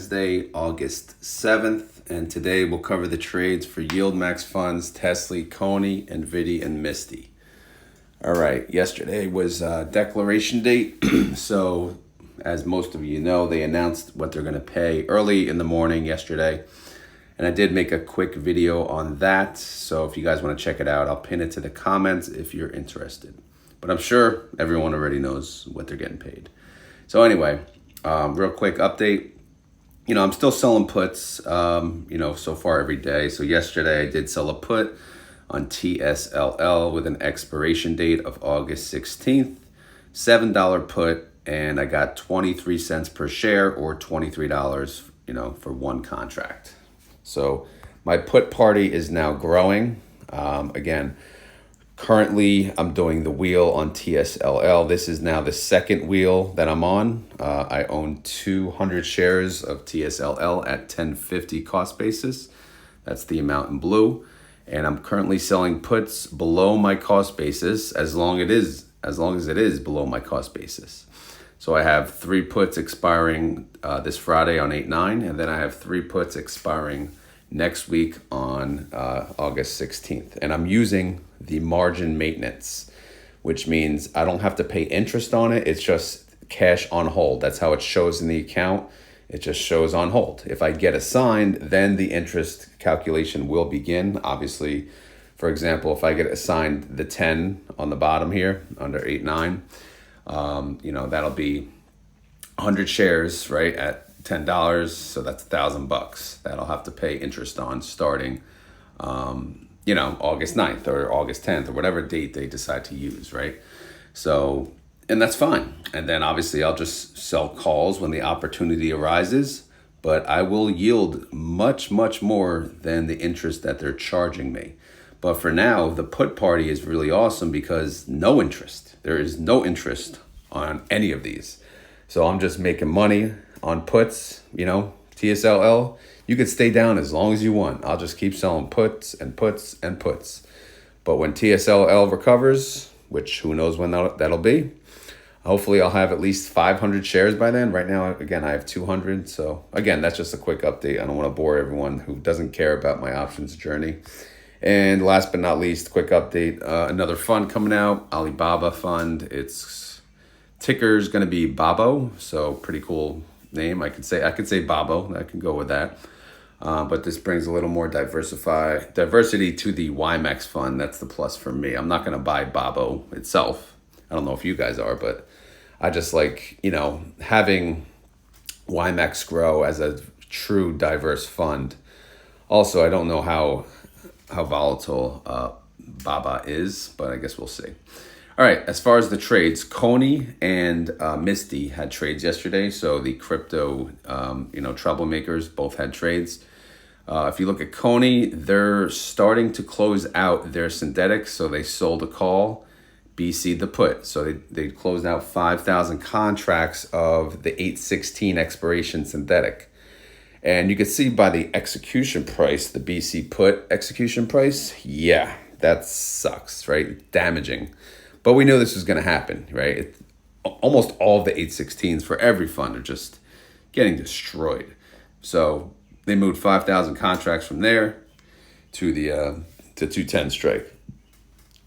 Wednesday, August 7th, and today we'll cover the trades for YieldMax funds, Tesley, Cony, NVDY, and Misty. All right, yesterday was declaration date. So as most of you know, they announced what they're going to pay early in the morning yesterday. And I did make a quick video on that. So if you guys want to check it out, I'll pin it to the comments if you're interested. But I'm sure everyone already knows what they're getting paid. So anyway, real quick update. I'm still selling puts, so far every day. So yesterday I did sell a put on TSLY with an expiration date of August 16th, $7 put, and I got 23 cents per share or $23, for one contract. So my put party is now growing. Again, currently I'm doing the wheel on TSLY. This is now the second wheel that I'm on. I own 200 shares of TSLY at 1050 cost basis. That's the amount in blue. And I'm currently selling puts below my cost basis as long as it is below my cost basis. So I have 3 puts expiring this Friday on 8/9, and then I have 3 puts expiring next week on August 16th. And I'm using the margin maintenance, which means I don't have to pay interest on it. It's just cash on hold. That's how it shows in the account. It just shows on hold. If I get assigned, then the interest calculation will begin. Obviously, for example, if I get assigned the 10 on the bottom here under 8/9, that'll be 100 shares, right, at $10. So that's $1,000 that I'll have to pay interest on starting, August 9th or August 10th or whatever date they decide to use, right? So, and that's fine. And then obviously I'll just sell calls when the opportunity arises, but I will yield much, much more than the interest that they're charging me. But for now, the put party is really awesome because no interest. There is no interest on any of these. So I'm just making money on puts, TSLY. You could stay down as long as you want. I'll just keep selling puts and puts and puts. But when TSLY recovers, which who knows when that'll be, hopefully I'll have at least 500 shares by then. Right now, again, I have 200. So again, that's just a quick update. I don't want to bore everyone who doesn't care about my options journey. And last but not least, quick update, another fund coming out, Alibaba fund. Its ticker is going to be Babo. So pretty cool name. I could say Babo. I can go with that. But this brings a little more diversity to the YieldMax fund. That's the plus for me. I'm not going to buy Babo itself. I don't know if you guys are, but I just like, having YieldMax grow as a true diverse fund. Also, I don't know how volatile Baba is, but I guess we'll see. All right, as far as the trades, Cony and Misty had trades yesterday. So the crypto, troublemakers both had trades. If you look at Cony, they're starting to close out their synthetics. So they sold a call, BC'd the put. So they closed out 5,000 contracts of the 8/16 expiration synthetic. And you can see by the execution price, the BC put execution price, yeah, that sucks, right? Damaging. But we knew this was going to happen, right? Almost all of the 8/16s for every fund are just getting destroyed. So they moved 5,000 contracts from there to the 210 strike,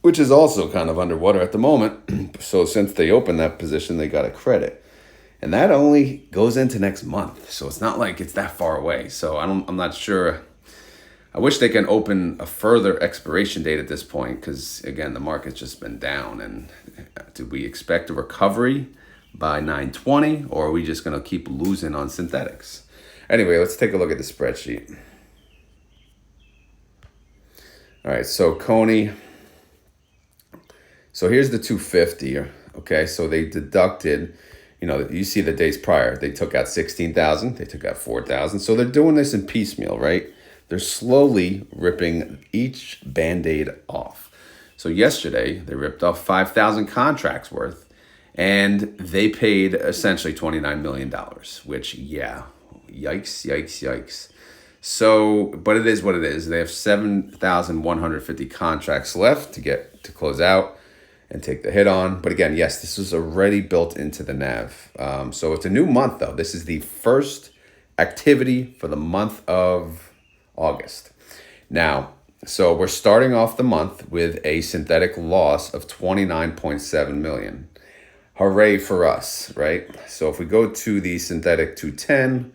which is also kind of underwater at the moment. So since they opened that position, they got a credit. And that only goes into next month. So it's not like it's that far away. So I'm not sure. I wish they can open a further expiration date at this point because, again, the market's just been down. And do we expect a recovery by 9/20 or are we just going to keep losing on synthetics? Anyway, let's take a look at the spreadsheet. All right, so Cony. So here's the 250. Okay, so they deducted, you see the days prior. They took out 16,000. They took out 4,000. So they're doing this in piecemeal, right? They're slowly ripping each Band-Aid off. So yesterday, they ripped off 5,000 contracts worth, and they paid essentially $29 million, which, yeah, yikes. So, but it is what it is. They have 7,150 contracts left to close out and take the hit on. But again, yes, this was already built into the NAV. So it's a new month, though. This is the first activity for the month of August. Now, so we're starting off the month with a synthetic loss of 29.7 million. Hooray for us, right? So if we go to the synthetic 210,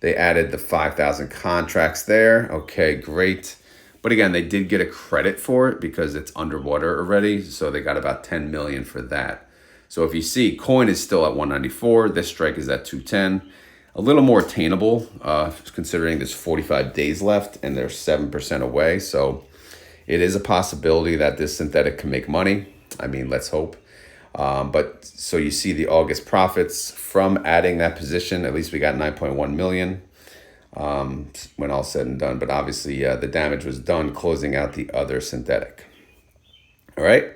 they added the 5,000 contracts there. Okay, great. But again, they did get a credit for it because it's underwater already. So they got about 10 million for that. So if you see, coin is still at 194. This strike is at 210. A little more attainable, considering there's 45 days left and they're 7% away. So it is a possibility that this synthetic can make money. I mean, let's hope. But so you see the August profits from adding that position. At least we got 9.1 million when all said and done. But obviously the damage was done closing out the other synthetic. All right,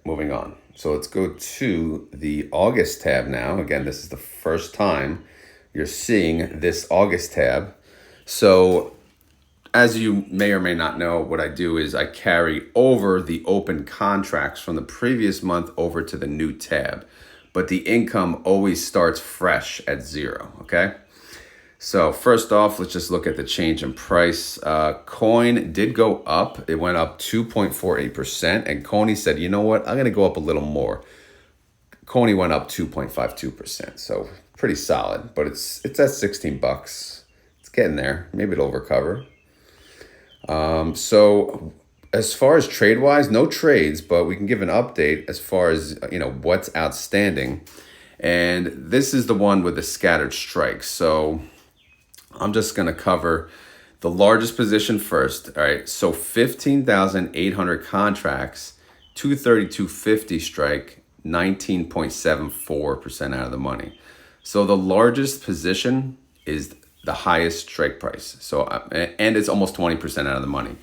moving on. So let's go to the August tab now. Again, this is the first time you're seeing this August tab. So as you may or may not know, what I do is I carry over the open contracts from the previous month over to the new tab. But the income always starts fresh at 0, okay? So first off, let's just look at the change in price. Coin did go up. It went up 2.48%. And Cony said, you know what? I'm going to go up a little more. Cony went up 2.52%. So pretty solid. But it's at 16 bucks. It's getting there. Maybe it'll recover. So as far as trade-wise, no trades, but we can give an update as far as, what's outstanding. And this is the one with the scattered strikes. So I'm just going to cover the largest position first. All right. So 15,800 contracts, 232.50 strike, 19.74% out of the money. So the largest position is the highest strike price. So, and it's almost 20% out of the money.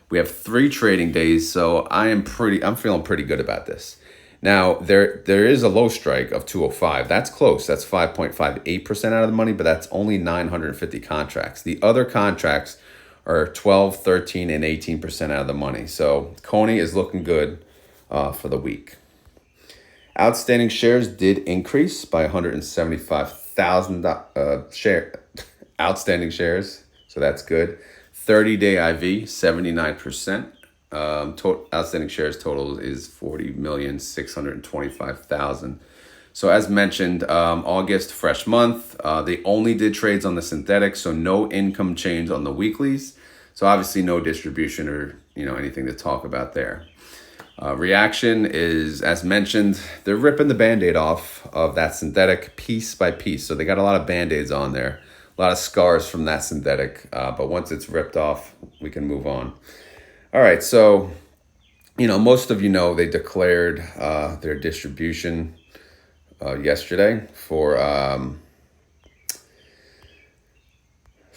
We have 3 trading days. So I'm feeling pretty good about this. Now, there is a low strike of 205. That's close. That's 5.58% out of the money, but that's only 950 contracts. The other contracts are 12, 13, and 18% out of the money. So Cony is looking good for the week. Outstanding shares did increase by 175,000 outstanding shares. So that's good. 30-day IV, 79%. Outstanding shares total is 40,625,000. So as mentioned, August, fresh month. They only did trades on the synthetic, so no income change on the weeklies. So obviously no distribution or anything to talk about there. Reaction is, as mentioned, they're ripping the Band-Aid off of that synthetic piece by piece. So they got a lot of Band-Aids on there, a lot of scars from that synthetic. But once it's ripped off, we can move on. All right, so, most of they declared their distribution yesterday for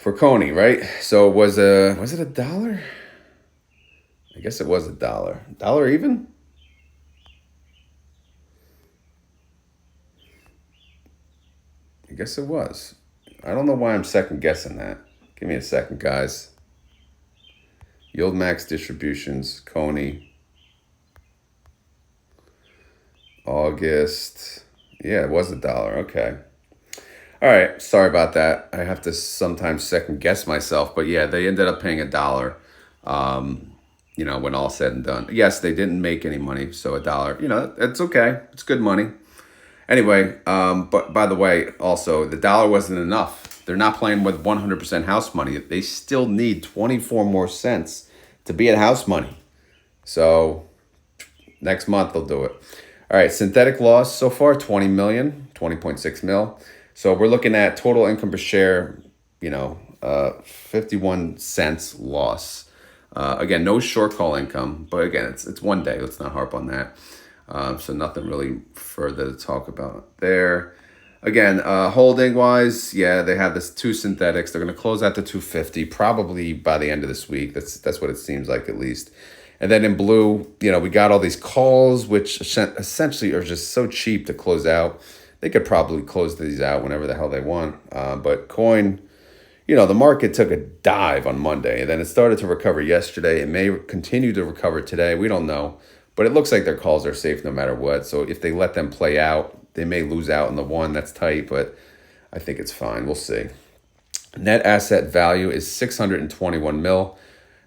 Cony, right? So was it $1? I guess it was $1. $1 even? I guess it was. I don't know why I'm second guessing that. Give me a second, guys. YieldMax distributions, Cony, August. Yeah, it was $1. Okay. All right. Sorry about that. I have to sometimes second guess myself, but yeah, they ended up paying $1. When all said and done. Yes, they didn't make any money, so $1. It's okay. It's good money. Anyway, but by the way, also the $1 wasn't enough. They're not playing with 100% house money. They still need 24 more cents to be at house money. So next month they'll do it. All right, synthetic loss so far, 20 million, 20.6 mil. So we're looking at total income per share, 51 cents loss. Again, no short call income, but again, it's one day. Let's not harp on that. So nothing really further to talk about there. Again, holding wise, yeah, they have this 2 synthetics. They're going to close out to 250 probably by the end of this week. That's what it seems like, at least. And then in blue, we got all these calls, which essentially are just so cheap to close out. They could probably close these out whenever the hell they want. But coin, the market took a dive on Monday, and then it started to recover yesterday. It may continue to recover today. We don't know. But it looks like their calls are safe no matter what. So if they let them play out, they may lose out in the one. That's tight, but I think it's fine. We'll see. Net asset value is 621 mil.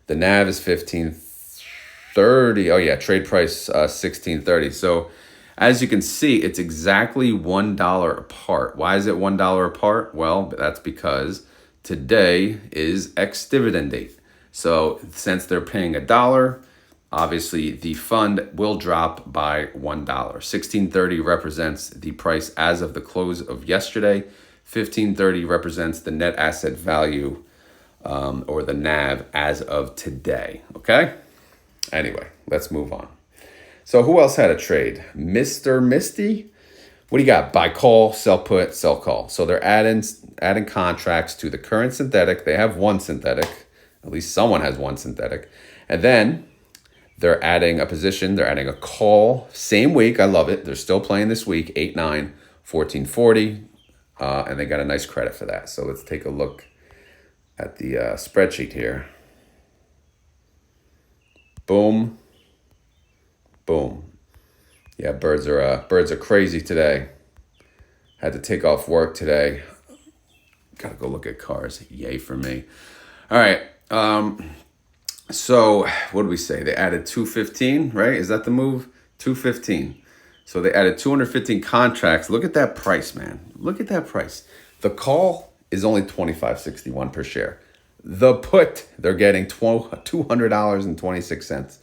The NAV is 1530. Oh yeah, trade price 1630. So as you can see, it's exactly $1 apart. Why is it $1 apart? Well, that's because today is ex-dividend date. So since they're paying $1, obviously the fund will drop by $1. 1630 represents the price as of the close of yesterday. 1530 represents the net asset value or the NAV as of today. Okay? Anyway, let's move on. So who else had a trade? Mr. Misty? What do you got? Buy call, sell put, sell call. So they're adding contracts to the current synthetic. They have one synthetic. At least someone has one synthetic. And then they're adding a position. They're adding a call. Same week. I love it. They're still playing this week. 8-9, 1440. And they got a nice credit for that. So let's take a look at the spreadsheet here. Boom. Boom. Yeah, birds are crazy today. Had to take off work today. Gotta go look at cars. Yay for me. All right. So what did we say? They added 215, right? Is that the move? 215. So they added 215 contracts. Look at that price, man. Look at that price. The call is only $25.61 per share. The put, they're getting $200.26.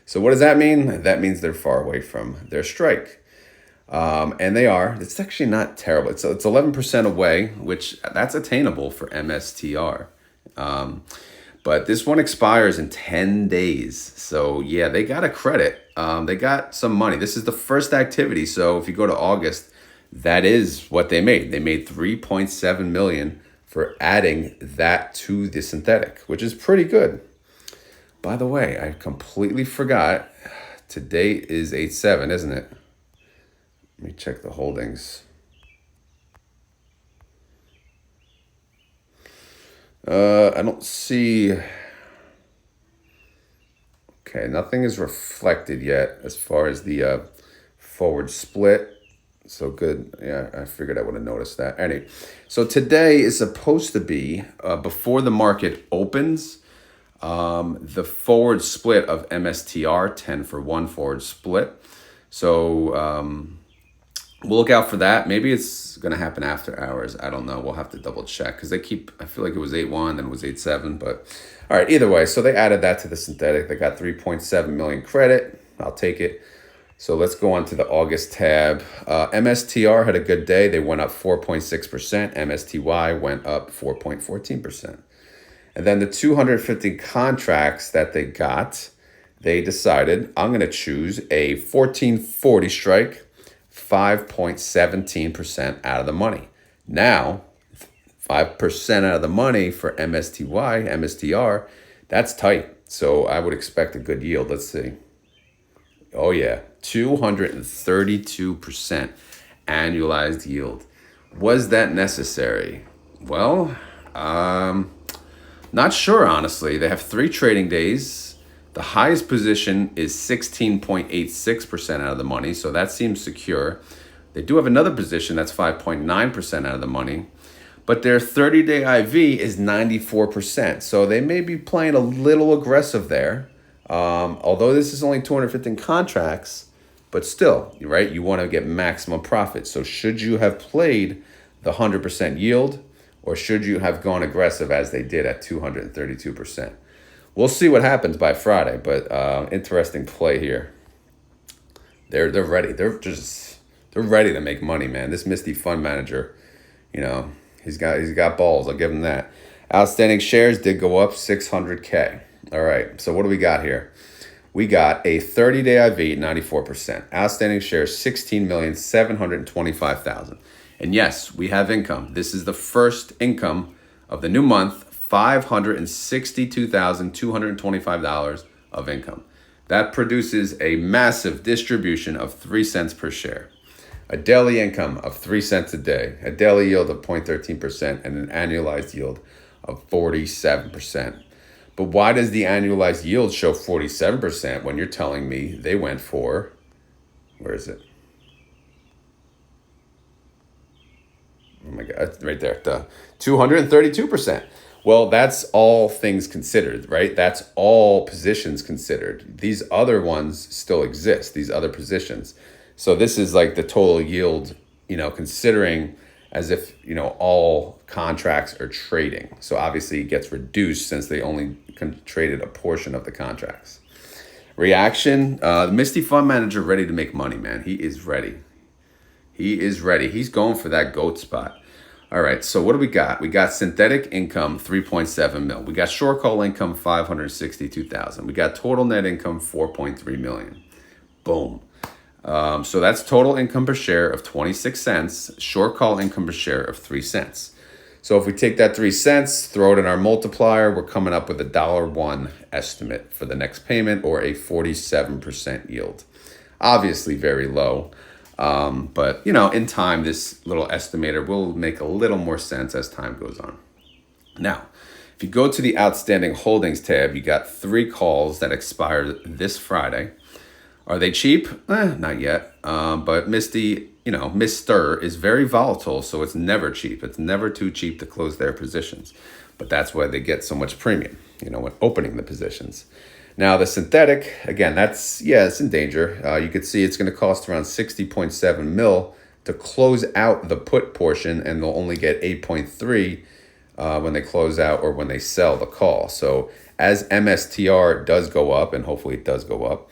So what does that mean? That means they're far away from their strike. And they are. It's actually not terrible. It's 11% away, which that's attainable for MSTR. But this one expires in 10 days. So yeah, they got a credit. They got some money. This is the first activity. So if you go to August, that is what they made. They made $3.7 million for adding that to the synthetic, which is pretty good. By the way, I completely forgot. Today is 8/7, isn't it? Let me check the holdings. I don't see. Okay, nothing is reflected yet as far as the forward split. So good. Yeah, I figured I would have noticed that. Anyway, so today is supposed to be before the market opens. The forward split of MSTR, 10-for-1 forward split. So we'll look out for that. Maybe it's going to happen after hours. I don't know. We'll have to double check because I feel like it was 8/1, then it was 8/7. But all right, either way. So they added that to the synthetic. They got 3.7 million credit. I'll take it. So let's go on to the August tab. MSTR had a good day. They went up 4.6%. MSTY went up 4.14%. And then the 250 contracts that they got, they decided, I'm going to choose a 1440 strike, 5.17% out of the money. Now, 5% out of the money for MSTY, MSTR, that's tight. So I would expect a good yield. Let's see. Oh, yeah, 232% annualized yield. Was that necessary? Well, not sure, honestly. They have 3 trading days. The highest position is 16.86% out of the money, so that seems secure. They do have another position that's 5.9% out of the money, but their 30-day IV is 94%, so they may be playing a little aggressive there. Although this is only 215 contracts, but still, right? You want to get maximum profit. So should you have played the 100% yield, or should you have gone aggressive as they did at 232%? We'll see what happens by Friday, but interesting play here. They're ready. They're ready to make money, man. This Misty fund manager, he's got balls. I'll give him that. Outstanding shares did go up 600K. All right, so what do we got here? We got a 30-day IV, 94%. Outstanding shares, 16,725,000. And yes, we have income. This is the first income of the new month, $562,225 of income. That produces a massive distribution of 3 cents per share. A daily income of 3 cents a day, a daily yield of 0.13%, and an annualized yield of 47%. But why does the annualized yield show 47% when you're telling me they went for, where is it? Oh my God, right there, 232%. Well, that's all things considered, right? That's all positions considered. These other ones still exist, these other positions. So this is like the total yield, considering as if, all contracts are trading. So obviously it gets reduced since they only traded a portion of the contracts. Reaction, the Misty fund manager ready to make money, man. He is ready. He is ready. He's going for that GOAT spot. All right, so what do we got? We got synthetic income, 3.7 mil. We got short call income, 562,000. We got total net income, 4.3 million. Boom. So that's total income per share of 26 cents, short call income per share of 3 cents. So if we take that 3 cents, throw it in our multiplier, we're coming up with a $1 estimate for the next payment, or a 47% yield. Obviously very low. But in time, this little estimator will make a little more sense as time goes on. Now, if you go to the outstanding holdings tab, you got 3 calls that expire this Friday. Are they cheap? Not yet. But Misty, Mr. is very volatile, so it's never cheap. It's never too cheap to close their positions. But that's why they get so much premium, when opening the positions. Now, the synthetic, again, it's in danger. You could see it's going to cost around 60.7 mil to close out the put portion, and they'll only get 8.3 when they close out or when they sell the call. So as MSTR does go up, and hopefully it does go up,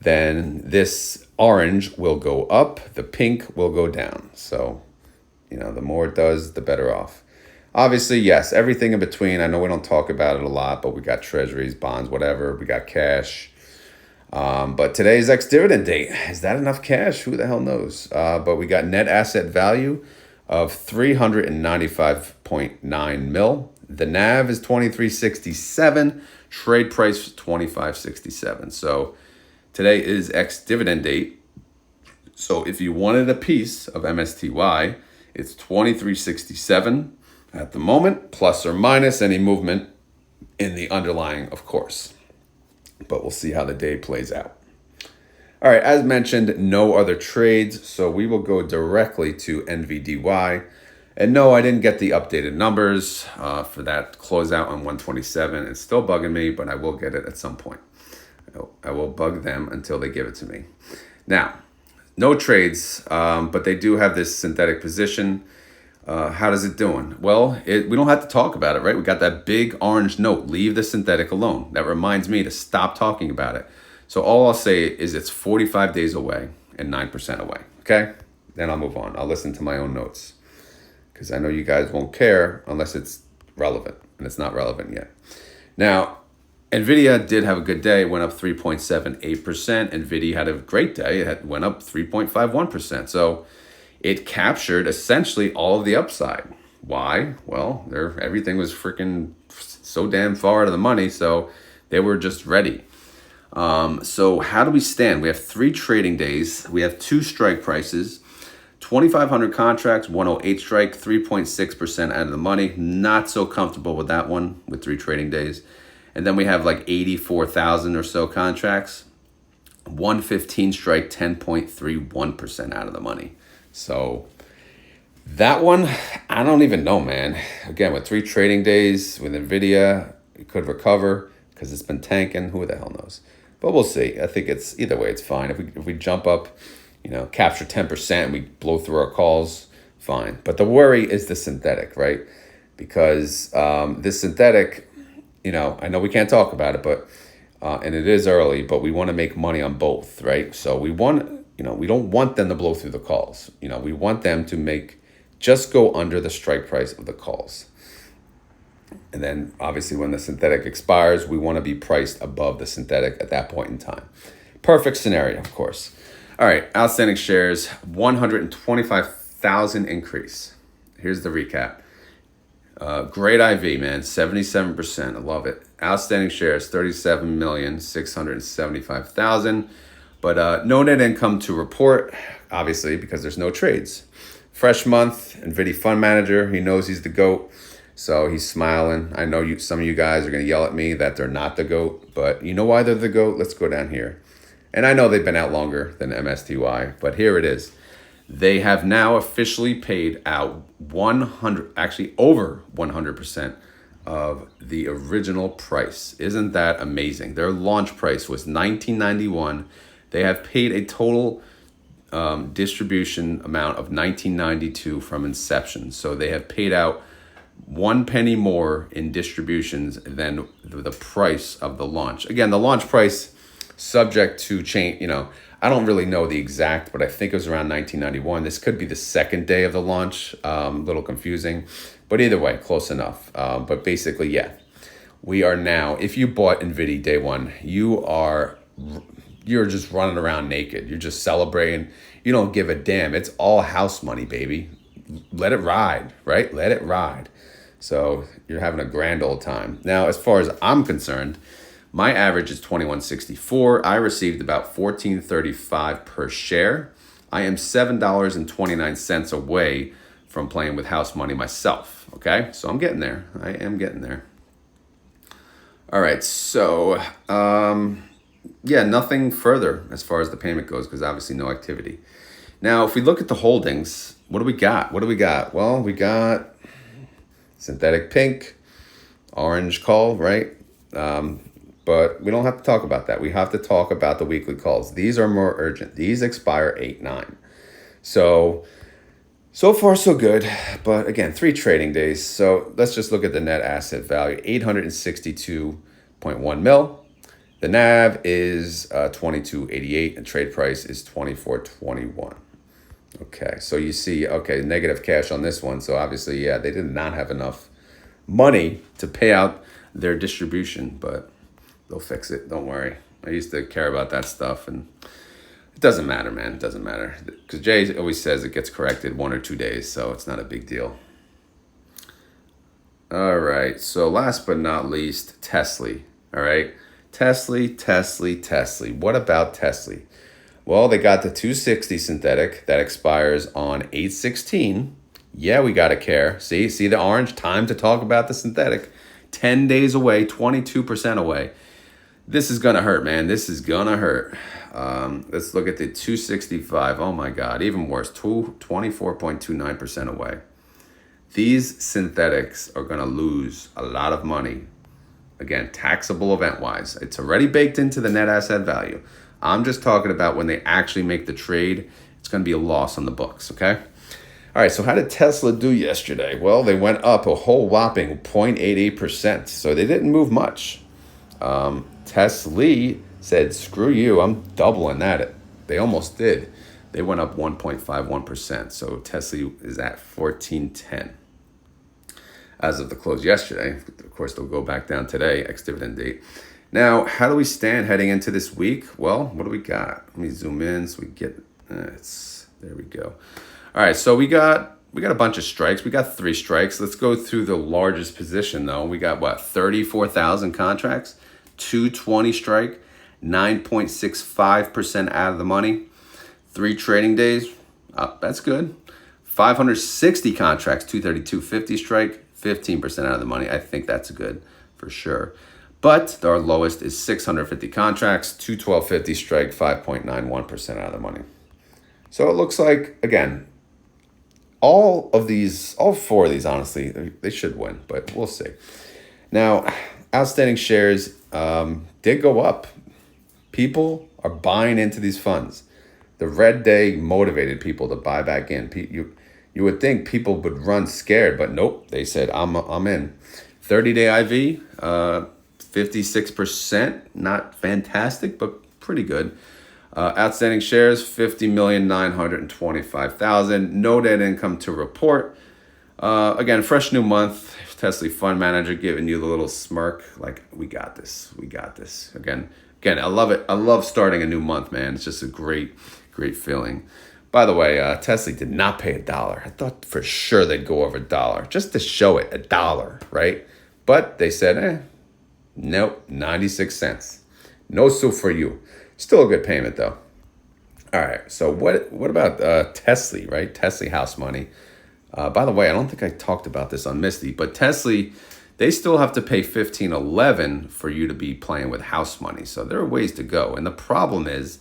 then this orange will go up, the pink will go down. So, the more it does, the better off. Obviously, yes, everything in between. I know we don't talk about it a lot, but we got treasuries, bonds, whatever. We got cash. But today's ex-dividend date. Is that enough cash? Who the hell knows? But we got net asset value of 395.9 mil. The NAV is 2367. Trade price 2567. So today is ex-dividend date. So if you wanted a piece of MSTY, it's 2367 at the moment, plus or minus any movement in the underlying, of course. But we'll see how the day plays out. All right, as mentioned, no other trades, so we will go directly to NVDY. And no, I didn't get the updated numbers for that closeout on 127. It's still bugging me, but I will get it at some point. I will bug them until they give it to me. Now, no trades, but they do have this synthetic position. How does it doing? Well, we don't have to talk about it, right? We got that big orange note, leave the synthetic alone. That reminds me to stop talking about it. So all I'll say is it's 45 days away and 9% away, okay? Then I'll move on. I'll listen to my own notes because I know you guys won't care unless it's relevant, and it's not relevant yet. Now, Nvidia did have a good day. It went up 3.78%. Nvidia had a great day. It went up 3.51%. So it captured essentially all of the upside. Why? Well, everything was freaking so damn far out of the money, so they were just ready. So how do we stand? We have 3 trading days. We have 2 strike prices, 2,500 contracts, 108 strike, 3.6% out of the money. Not so comfortable with that one with 3 trading days. And then we have like 84,000 or so contracts, 115 strike, 10.31% out of the money. So that one, I don't even know, man. Again, with 3 trading days with Nvidia, it could recover because it's been tanking. Who the hell knows? But we'll see. I think it's either way, it's fine. If we jump up, capture 10% and we blow through our calls, fine. But the worry is the synthetic, right? Because this synthetic, I know we can't talk about it, but and it is early, but we want to make money on both, right? So we don't want them to blow through the calls. We want them to just go under the strike price of the calls. And then obviously when the synthetic expires, we want to be priced above the synthetic at that point in time. Perfect scenario, of course. All right, outstanding shares, 125,000 increase. Here's the recap. Great IV, man, 77%. I love it. Outstanding shares, 37,675,000. But no net income to report, obviously, because there's no trades. Fresh month, NVDY fund manager. He knows he's the GOAT, so he's smiling. I know some of you guys are going to yell at me that they're not the GOAT, but you know why they're the GOAT? Let's go down here. And I know they've been out longer than MSTY, but here it is. They have now officially paid out 100, actually over 100% of the original price. Isn't that amazing? Their launch price was $19.91. They have paid a total distribution amount of $19.92 from inception. So they have paid out 1 penny more in distributions than the price of the launch. Again, the launch price subject to change, I don't really know the exact, but I think it was around 1991. This could be the second day of the launch. A little confusing, but either way, close enough. But basically, yeah, we are now, if you bought NVIDIA day one, you're just running around naked. You're just celebrating. You don't give a damn. It's all house money, baby. Let it ride, right? Let it ride. So you're having a grand old time. Now, as far as I'm concerned, my average is $21.64. I received about $14.35 per share. I am $7.29 away from playing with house money myself. Okay, so I'm getting there. I am getting there. All right, so yeah, nothing further as far as the payment goes because obviously no activity. Now, if we look at the holdings, what do we got? Well, we got synthetic pink, orange call, right? But we don't have to talk about that. We have to talk about the weekly calls. These are more urgent. These expire 8/9. So far so good. But again, 3 trading days. So let's just look at the net asset value, 862.1 mil. The NAV is 22.88 and trade price is 24.21. Okay, so you see, okay, negative cash on this one. So obviously, yeah, they did not have enough money to pay out their distribution, but they'll fix it. Don't worry. I used to care about that stuff, and it doesn't matter, man. It doesn't matter. Because Jay always says it gets corrected 1 or 2 days, so it's not a big deal. All right, so last but not least, Tesley. All right, Tesley. What about Tesley? Well, they got the 260 synthetic that expires on 8/16. Yeah, we got to care. See the orange? Time to talk about the synthetic. 10 days away, 22% away. This is going to hurt, man. This is going to hurt. Let's look at the 265. Oh, my God. Even worse, 24.29% away. These synthetics are going to lose a lot of money. Again, taxable event-wise. It's already baked into the net asset value. I'm just talking about when they actually make the trade, it's going to be a loss on the books, okay? All right, so how did Tesla do yesterday? Well, they went up a whole whopping 0.88%, so they didn't move much. TSLY said, screw you, I'm doubling that. They almost did. They went up 1.51%, so Tesla is at 14.10 as of the close yesterday. Of course, they'll go back down today, ex-dividend date. Now, how do we stand heading into this week? Well, what do we got? Let me zoom in so we get, there we go. All right, so we got a bunch of strikes. We got 3 strikes. Let's go through the largest position, though. We got, 34,000 contracts, 220 strike, 9.65% out of the money, 3 trading days. That's good. 560 contracts, 232.50 strike, 15% out of the money. I think that's good for sure. But our lowest is 650 contracts, 212.50 strike, 5.91% out of the money. So it looks like, again, all 4 of these, honestly, they should win, but we'll see. Now, outstanding shares did go up. People are buying into these funds. The red day motivated people to buy back in. You would think people would run scared, but nope. They said, I'm in. 30-day IV, 56%, not fantastic, but pretty good. Outstanding shares, 50,925,000. No net income to report. Again, fresh new month. Tesla fund manager giving you the little smirk, like we got this. Again, I love it. I love starting a new month, man. It's just a great feeling. By the way, Tesla did not pay $1. I thought for sure they'd go over $1 just to show it, $1, right? But they said, nope, 96 cents. No soup for you. Still a good payment, though. All right, so what about Tesley, right? Tesley house money. By the way, I don't think I talked about this on Misty, but Tesley, they still have to pay $15.11 for you to be playing with house money. So there are ways to go. And the problem is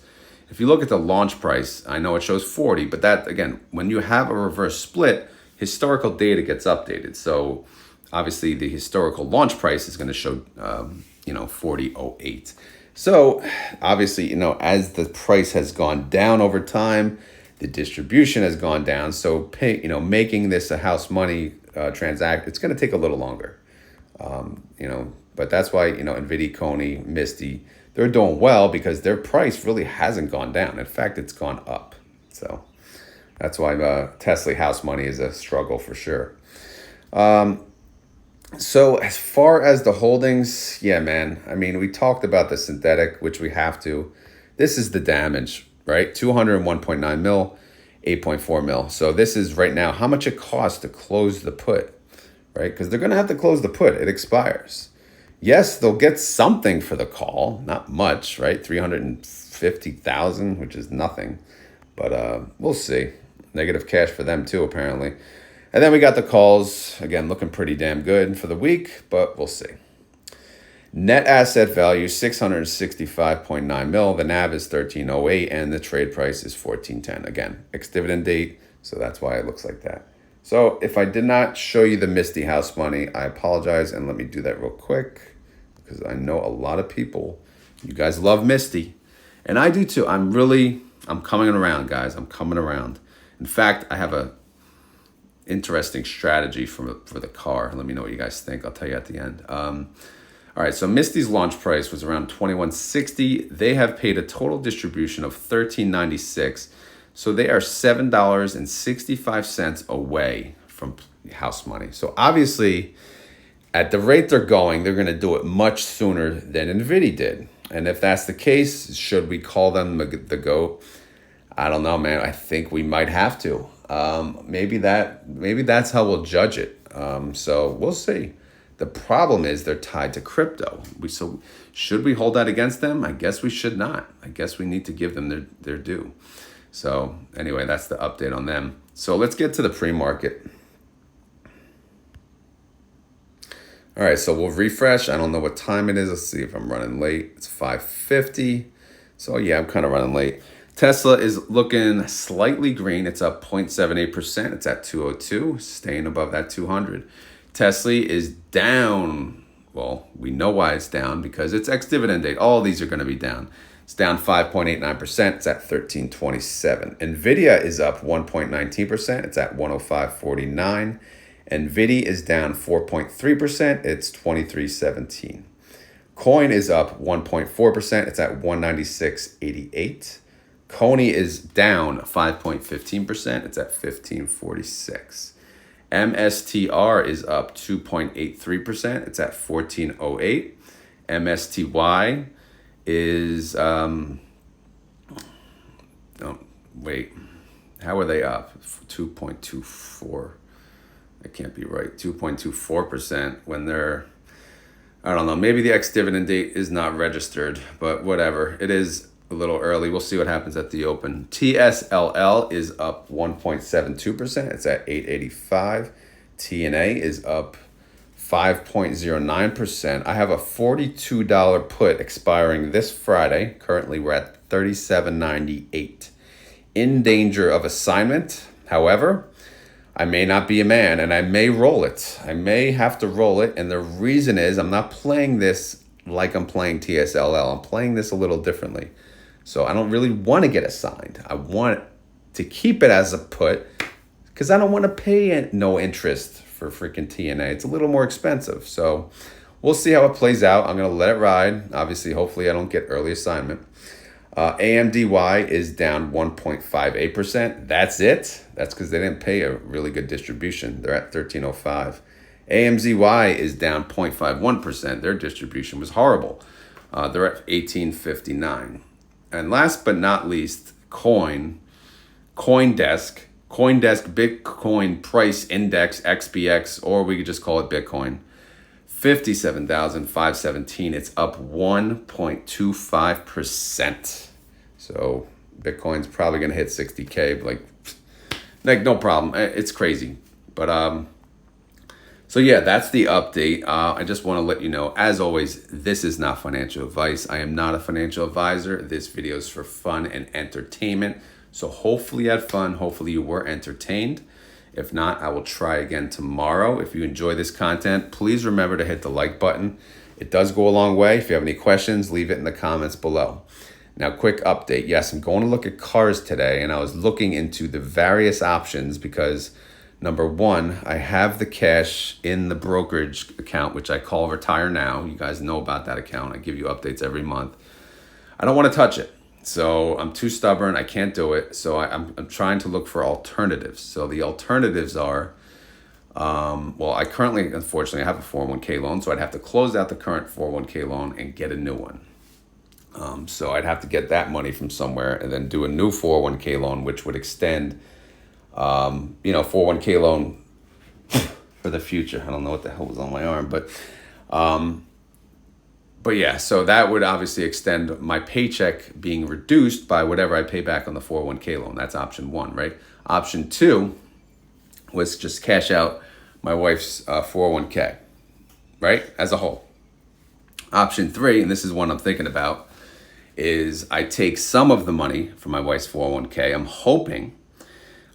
If you look at the launch price, I know it shows 40, but that, again, when you have a reverse split, historical data gets updated. So obviously the historical launch price is going to show, 40.08. So obviously, as the price has gone down over time, the distribution has gone down. So making this a house money transact, it's going to take a little longer. But that's why, NVIDIA, Cony, Misty, they're doing well because their price really hasn't gone down. In fact, it's gone up. So that's why Tesley house money is a struggle for sure. So as far as the holdings, yeah, man. I mean, we talked about the synthetic, which we have to. This is the damage, right? 201.9 mil, 8.4 mil. So this is right now how much it costs to close the put, right? Because they're going to have to close the put. It expires. Yes, they'll get something for the call. Not much, right? 350,000, which is nothing. But we'll see. Negative cash for them too, apparently. And then we got the calls, again, looking pretty damn good for the week, but we'll see. Net asset value, 665.9 mil. The NAV is 1308, and the trade price is 1410. Again, ex-dividend date, so that's why it looks like that. So if I did not show you the Misty house money, I apologize, and let me do that real quick, because I know a lot of people, you guys love Misty, and I do too. I'm coming around, guys. I'm coming around. In fact, I have a interesting strategy for the car. Let me know what you guys think. I'll tell you at the end. All right, so Misty's launch price was around $21.60. They have paid a total distribution of $13.96. So they are $7.65 away from house money. So obviously, at the rate they're going, they're going to do it much sooner than Nvidia did. And if that's the case, should we call them the GOAT? I don't know, man. I think we might have to. Maybe that's how we'll judge it. So we'll see. The problem is they're tied to crypto. So should we hold that against them? I guess we should not. I guess we need to give them their due. So anyway, that's the update on them. So let's get to the pre-market. All right, so we'll refresh. I don't know what time it is. Let's see if I'm running late. It's 5:50. So yeah, I'm kind of running late. Tesla is looking slightly green. It's up 0.78%. It's at 202, staying above that 200. Tesley is down. Well, we know why it's down because it's ex-dividend date. All these are going to be down. It's down 5.89%. It's at 1327. Nvidia is up 1.19%. It's at 105.49. NVDY is down 4.3%. It's 2317. Coin is up 1.4%. It's at 196.88. Cony is down 5.15%. It's at 1546. MSTR is up 2.83%. It's at 1408. MSTY is how are they up? 2.24. That can't be right. 2.24% when they're, I don't know, maybe the ex-dividend date is not registered, but whatever. It is a little early. We'll see what happens at the open. TSLL is up 1.72%. It's at 885. TNA is up 5.09%. I have a $42 put expiring this Friday. Currently, we're at $37.98. In danger of assignment. However, I may not be a man and I may roll it. I may have to roll it. And the reason is I'm not playing this like I'm playing TSLL. I'm playing this a little differently. So I don't really want to get assigned. I want to keep it as a put because I don't want to pay no interest for freaking TNA. It's a little more expensive. So we'll see how it plays out. I'm going to let it ride. Obviously, hopefully I don't get early assignment. AMDY is down 1.58%. That's it. That's because they didn't pay a really good distribution. They're at 1305. AMZY is down 0.51%. Their distribution was horrible. They're at 1859. And last but not least, CoinDesk Bitcoin Price Index XBX, or we could just call it Bitcoin. 57,517. It's up 1.25%. So Bitcoin's probably going to hit 60K. Like no problem. It's crazy. But So yeah, that's the update. I just want to let you know, as always, this is not financial advice. I am not a financial advisor. This video is for fun and entertainment. So hopefully you had fun. Hopefully you were entertained. If not, I will try again tomorrow. If you enjoy this content, please remember to hit the like button. It does go a long way. If you have any questions, leave it in the comments below. Now, quick update. Yes, I'm going to look at cars today, and I was looking into the various options because number one, I have the cash in the brokerage account, which I call Retire Now. You guys know about that account. I give you updates every month. I don't want to touch it. So I'm too stubborn. I can't do it. So I'm trying to look for alternatives. So the alternatives are, well, I currently, unfortunately, I have a 401k loan. So I'd have to close out the current 401k loan and get a new one. So I'd have to get that money from somewhere and then do a new 401k loan, which would extend 401k loan for the future. I don't know what the hell was on my arm, but yeah, so that would obviously extend my paycheck being reduced by whatever I pay back on the 401k loan. That's option one, right? Option two was just cash out my wife's 401k, right? As a whole. Option three, and this is one I'm thinking about, is I take some of the money from my wife's 401k.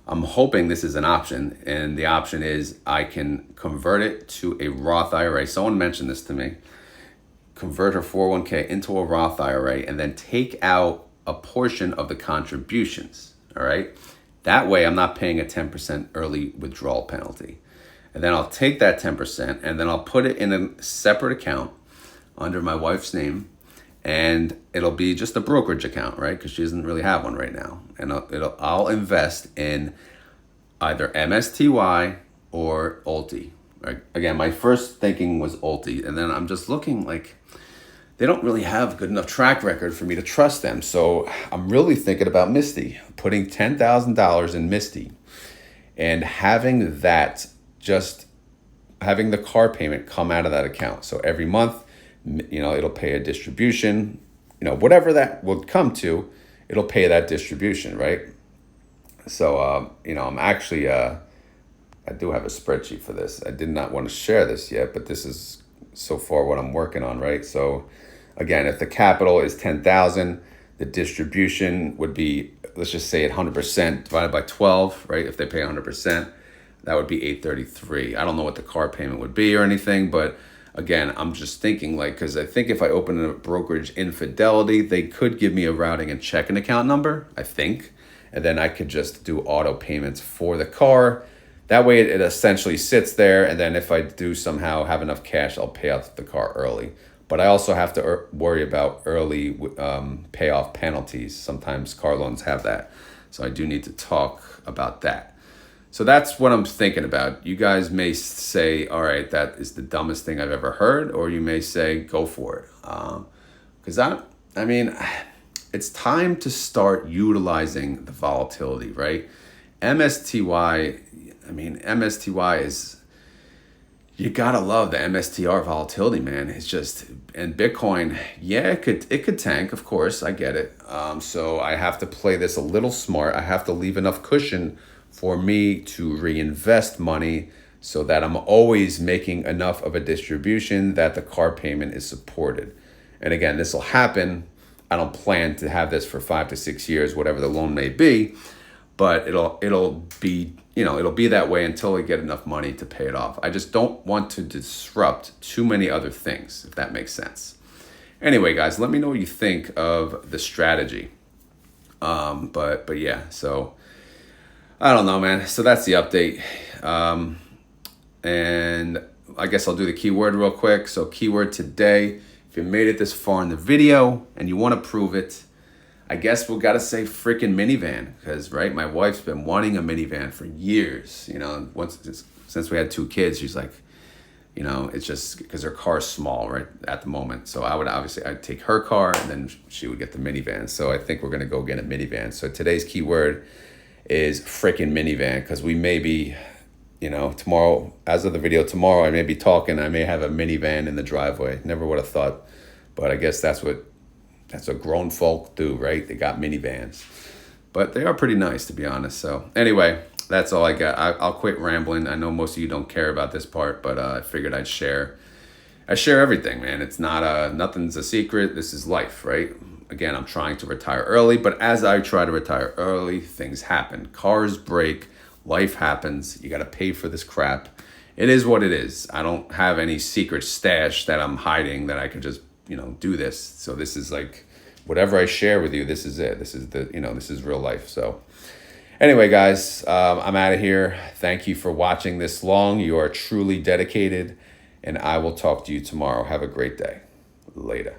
I'm hoping this is an option, and the option is I can convert it to a Roth IRA. Someone mentioned this to me. Convert her 401k into a Roth IRA and then take out a portion of the contributions, all right? That way I'm not paying a 10% early withdrawal penalty. And then I'll take that 10% and then I'll put it in a separate account under my wife's name, and it'll be just a brokerage account, right? Because she doesn't really have one right now. And I'll invest in either MSTY or Ulti. Right? Again, my first thinking was Ulti, and then I'm just looking like they don't really have a good enough track record for me to trust them. So I'm really thinking about Misty, putting $10,000 in Misty and having the car payment come out of that account. So every month, it'll pay a distribution, whatever that will come to, it'll pay that distribution, right? So, I'm actually, I do have a spreadsheet for this. I did not want to share this yet, but this is so far what I'm working on, right? So again, if the capital is 10,000, the distribution would be, let's just say 100% divided by 12, right? If they pay 100%, that would be 833. I don't know what the car payment would be or anything, but again, I'm just thinking because I think if I open a brokerage in Fidelity, they could give me a routing and checking account number, I think. And then I could just do auto payments for the car. That way it essentially sits there. And then if I do somehow have enough cash, I'll pay out the car early. But I also have to worry about early payoff penalties. Sometimes car loans have that. So I do need to talk about that. So that's what I'm thinking about. You guys may say, all right, that is the dumbest thing I've ever heard, or you may say, go for it. Because it's time to start utilizing the volatility, right? MSTY is, you gotta love the MSTR volatility, man. It's just, and Bitcoin, yeah, it could tank, of course, I get it. So I have to play this a little smart. I have to leave enough cushion for me to reinvest money so that I'm always making enough of a distribution that the car payment is supported. And again, this will happen. I don't plan to have this for 5 to 6 years, whatever the loan may be, but it'll be that way until I get enough money to pay it off. I just don't want to disrupt too many other things, if that makes sense. Anyway, guys, let me know what you think of the strategy. But yeah, so I don't know, man. So that's the update. And I guess I'll do the keyword real quick. So keyword today, if you made it this far in the video and you want to prove it, I guess we'll got to say freaking minivan, because, right, my wife's been wanting a minivan for years, since we had 2 kids. She's like, it's just because her car is small right at the moment. So I'd take her car and then she would get the minivan. So I think we're going to go get a minivan. So today's keyword is freaking minivan, because we may be, tomorrow, as of the video tomorrow, I may be talking, I may have a minivan in the driveway. Never would have thought, but I guess that's what grown folk do, right? They got minivans, but they are pretty nice, to be honest. So anyway, that's all I got. I'll quit rambling. I know most of you don't care about this part, but I figured I'd share. I share everything, man. It's not nothing's a secret. This is life, right? Again, I'm trying to retire early, but as I try to retire early, things happen. Cars break, life happens. You got to pay for this crap. It is what it is. I don't have any secret stash that I'm hiding that I could just, do this. So this is like whatever I share with you, this is it. This is this is real life. So anyway, guys, I'm out of here. Thank you for watching this long. You are truly dedicated, and I will talk to you tomorrow. Have a great day. Later.